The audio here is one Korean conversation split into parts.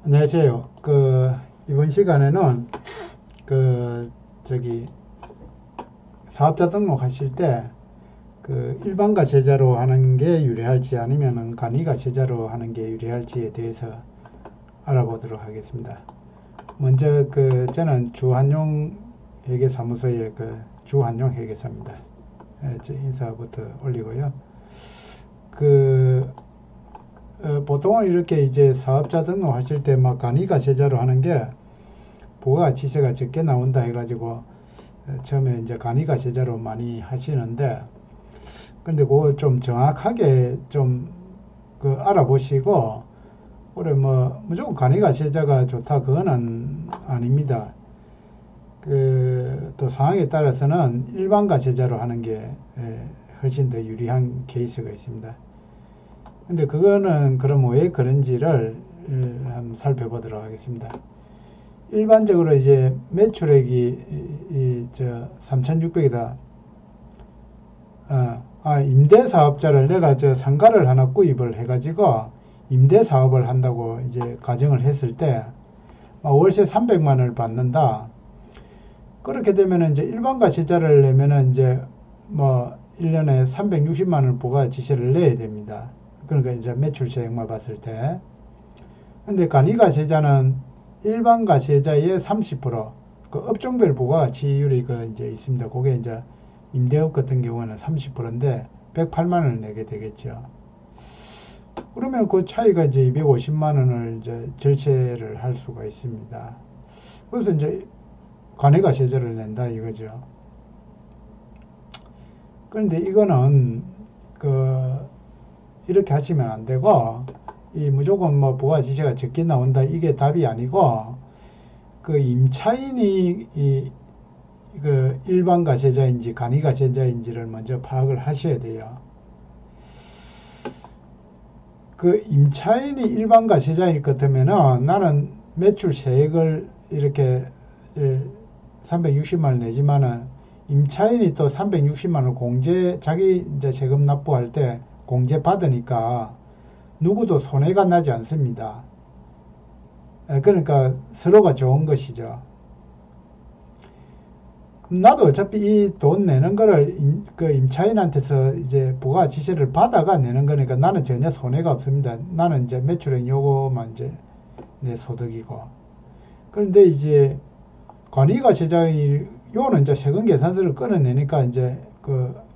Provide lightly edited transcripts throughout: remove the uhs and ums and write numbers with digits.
안녕하세요. 이번 시간에는 그 저기 사업자 등록하실 때 일반가 세자로 하는 게 유리할지 아니면은 간이가 세자로 하는 게 유리할지에 대해서 알아보도록 하겠습니다. 먼저 저는 주한용 회계사무소의 주한용 회계사입니다. 제 인사부터 올리고요. 그 보통은 이렇게 이제 사업자 등록하실 때 막 간이가 세자로 하는 게 부가가치세가 적게 나온다 해가지고 처음에 이제 간이가 세자로 많이 하시는데, 근데 그거 좀 정확하게 좀 알아보시고, 올해 뭐 무조건 간이가 세자가 좋다 그거는 아닙니다. 또 상황에 따라서는 일반가 세자로 하는 게 훨씬 더 유리한 케이스가 있습니다. 근데 그거는 그럼 왜 그런지를 한번 살펴보도록 하겠습니다. 일반적으로 이제 매출액이 3,600이다. 임대사업자를 내가 상가를 하나 구입을 해가지고 임대사업을 한다고 이제 가정을 했을 때 월세 300만 원을 받는다. 그렇게 되면 이제 일반가세자를 내면은 이제 뭐 1년에 360만 원 부가지세를 내야 됩니다. 그러니까 이제 매출세액만 봤을 때. 근데 간이가세자는 일반가세자의 30%, 업종별 부가가치율이 이제 있습니다. 그게 이제 임대업 같은 경우는 30%인데 108만 원을 내게 되겠죠. 그러면 그 차이가 이제 250만 원을 이제 절세를 할 수가 있습니다. 그래서 이제 간이가세자를 낸다 이거죠. 그런데 이거는 이렇게 하시면 안 되고, 이 무조건 뭐 부가지세가 적게 나온다 이게 답이 아니고, 임차인이 일반 가세자인지 간이 가세자인지를 먼저 파악을 하셔야 돼요. 임차인이 일반 가세자일 것 같으면은 나는 매출 세액을 이렇게 360만 원 내지만은 임차인이 또 360만 원 자기 이제 세금 납부할 때 공제 받으니까 누구도 손해가 나지 않습니다. 그러니까 서로가 좋은 것이죠. 나도 어차피 이 돈 내는 거를 임차인한테서 이제 부가지세를 받아가 내는 거니까 나는 전혀 손해가 없습니다. 나는 이제 매출액 요거만 이제 내 소득이고. 그런데 이제 관이가세자의 요는 이제 세금 계산서를 끊어내니까 이제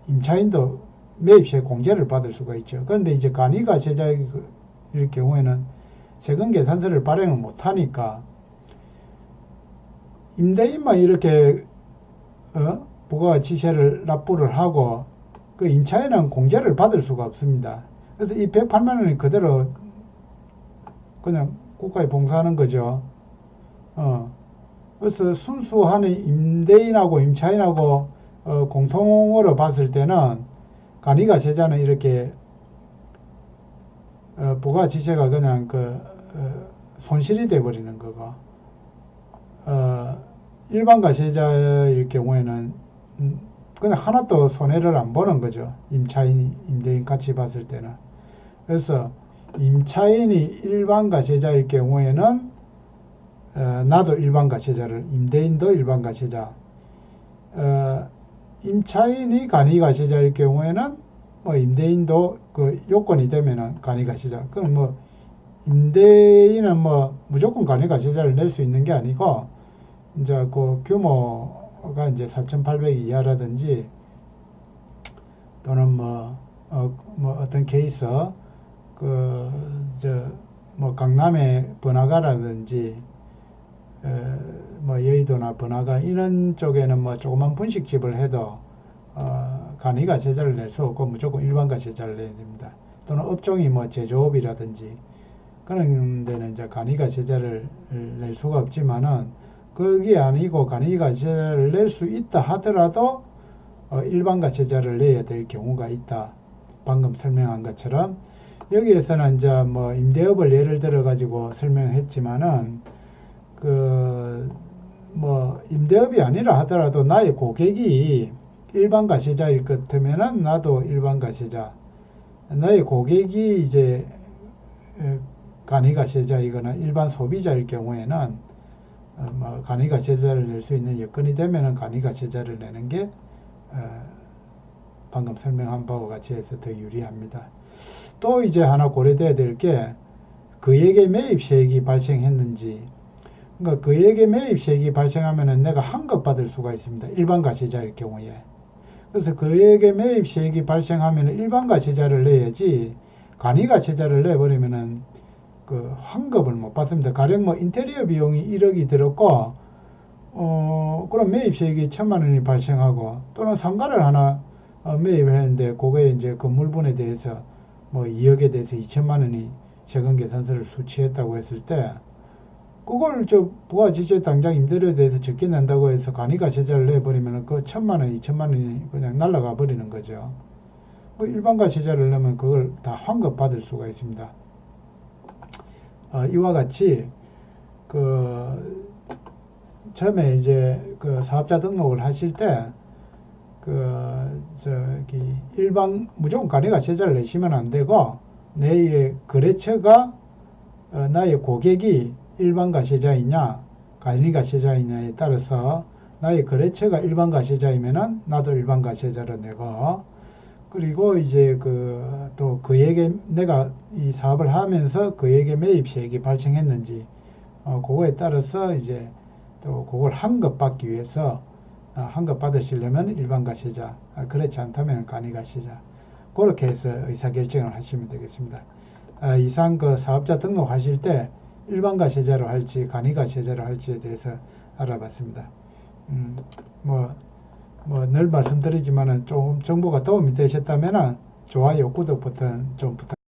임차인도 매입세 공제를 받을 수가 있죠. 그런데 이제 간이가세자의 경우에는 세금 계산서를 발행을 못하니까 임대인만 이렇게 부가가치세를 납부를 하고 임차인은 공제를 받을 수가 없습니다. 그래서 이 108만 원이 그대로 그냥 국가에 봉사하는 거죠. 그래서 순수한 임대인하고 임차인하고 공통으로 봤을 때는 간이가세자는 이렇게 부가지세가 그냥 손실이 돼버리는 거고, 일반 가세자일 경우에는 그냥 하나도 손해를 안 보는 거죠. 임차인, 임대인 같이 봤을 때는. 그래서 임차인이 일반 가세자일 경우에는 나도 일반 가세자를, 임대인도 일반 가세자, 임차인이 간이 가세자일 경우에는 뭐 임대인도 요건이 되면은 간이 가세자. 그럼 뭐 임대인은 뭐 무조건 간이 가세자를 낼 수 있는 게 아니고, 이제 규모가 이제 4,800 이하라든지 또는 뭐 어떤 케이스 뭐 강남의 번화가라든지 뭐 여의도나 번화가 이런 쪽에는 뭐 조그만 분식집을 해도 간이가세자를 낼 수 없고 무조건 일반가세자를 내야 됩니다. 또는 업종이 뭐 제조업이라든지 그런 데는 이제 간이가세자를 낼 수가 없지만은, 그게 아니고 간이가세자를 낼 수 있다 하더라도 일반가세자를 내야 될 경우가 있다. 방금 설명한 것처럼 여기에서는 이제 뭐 임대업을 예를 들어 가지고 설명했지만은 뭐 임대업이 아니라 하더라도 나의 고객이 일반가세자일 것 같으면은 나도 일반가세자, 나의 고객이 이제 간이가세자이거나 일반 소비자일 경우에는 뭐 간이가세자를 낼 수 있는 여건이 되면은 간이가세자를 내는 게 방금 설명한 바와 같이 해서 더 유리합니다. 또 이제 하나 고려돼야 될 게 그에게 매입세액이 발생했는지, 그러니까 그에게 매입세액이 발생하면은 내가 환급받을 수가 있습니다. 일반 가세자일 경우에. 그래서 그에게 매입세액이 발생하면 일반 가세자를 내야지 간이가세자를 내버리면은 그 환급을 못 받습니다. 가령 뭐 인테리어 비용이 1억이 들었고 그럼 매입세액이 1,000만 원이 발생하고, 또는 상가를 하나 매입을 했는데 그거에 이제 건물분에 대해서 뭐 2억에 대해서 2천만 원이 세금계산서를 수취했다고 했을 때 그걸 저 부가지체 당장 임대료에 대해서 적게 낸다고 해서 간이가세자를 내버리면 그 1,000만 원, 2천만 원이 그냥 날아가 버리는 거죠. 일반 가세자를 내면 그걸 다 환급 받을 수가 있습니다. 이와 같이 그 처음에 이제 그 사업자 등록을 하실 때 저기 일반 무조건 간이가세자를 내시면 안 되고, 내 거래처가 나의 고객이 일반 가세자이냐 간이가세자이냐에 따라서 나의 거래처가 일반 가세자이면은 나도 일반 가세자를 내고, 그리고 이제 또 그에게 내가 이 사업을 하면서 그에게 매입세액이 발생했는지 그거에 따라서 이제 또 그걸 환급받기 위해서 환급 받으시려면 일반 가세자, 그렇지 않다면 간이가세자, 그렇게 해서 의사결정을 하시면 되겠습니다. 이상 그 사업자 등록하실 때 일반 가세자로 할지 간이가세자로 할지에 대해서 알아봤습니다. 늘 말씀드리지만은 좀 정보가 도움이 되셨다면 좋아요, 구독 버튼 좀 부탁드립니다.